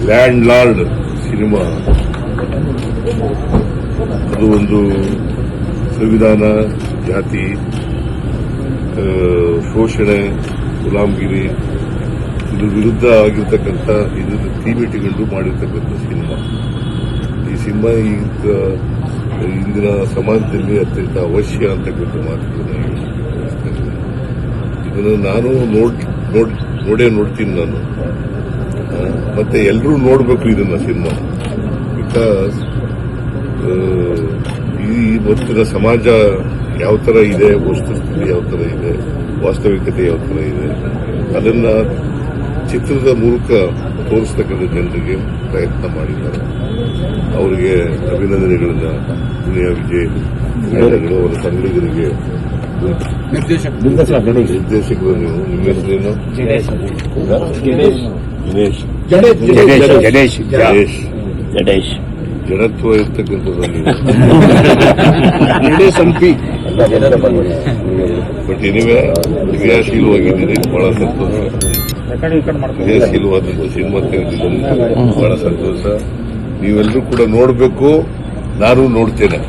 Land lord cinema ಅದು ಒಂದು ಸಂವಿಧಾನ, ಜಾತಿ, ಶೋಷಣೆ, ಗುಲಾಮಗಿರಿ ಇದ್ರ ವಿರುದ್ಧ ಆಗಿರ್ತಕ್ಕಂಥ ಇದರ ಥೀಮ್ ಇಟ್ಟುಕೊಂಡು ಮಾಡಿರ್ತಕ್ಕಂಥ ಸಿನಿಮಾ. ಈ ಸಿನಿಮಾ ಇಂದಿನ ಸಮಾಜದಲ್ಲಿ ಅತ್ಯಂತ ಅವಶ್ಯ ಅಂತಕ್ಕಂಥ ಮಾತುಗಳನ್ನ ಇದನ್ನು ನಾನು ನೋಡ್ತೀನಿ ನಾನು. ಮತ್ತೆ ಎಲ್ಲರೂ ನೋಡಬೇಕು ಇದನ್ನ ಸಿನಿಮಾ. ಬಿಕಾಸ್ ಈ ಇವತ್ತಿನ ಸಮಾಜ ಯಾವ ತರ ಇದೆ, ವಸ್ತುಸ್ಥಿತಿ ಯಾವ ತರ ಇದೆ, ವಾಸ್ತವಿಕತೆ ಯಾವ ತರ ಇದೆ, ಅದನ್ನ ಚಿತ್ರದ ಮೂಲಕ ತೋರಿಸ್ತಕ್ಕಂಥ ಜನರಿಗೆ ಪ್ರಯತ್ನ ಮಾಡಿದ್ದಾರೆ. ಅವರಿಗೆ ಅಭಿನಂದನೆಗಳನ್ನ ದುನಿಯಾ ವಿಜಯ್ ಅವರ ಸಂಗಡಿಗರಿಗೆ, ನಿರ್ದೇಶಕರು ನೀವು, ನಿಮ್ಮ ಹೆಸರೇನು? ಜಡೇಶ್. ಜಡತ್ವ ಇರ್ತಕ್ಕಂಥದ್ದು ಬಟ್ ಎನಿವೆ ಕ್ರಿಯಾಶೀಲವಾಗಿದ್ದೀರಿ, ಬಹಳ ಸಂತೋಷ. ಕ್ರಿಯಾಶೀಲವಾದಂಥ ಸಿನಿಮಾ ತೆಗೆದಿದ್ದೀನಿ, ಬಹಳ ಸಂತೋಷ. ನೀವೆಲ್ಲರೂ ಕೂಡ ನೋಡಬೇಕು, ನಾನು ನೋಡ್ತೇನೆ.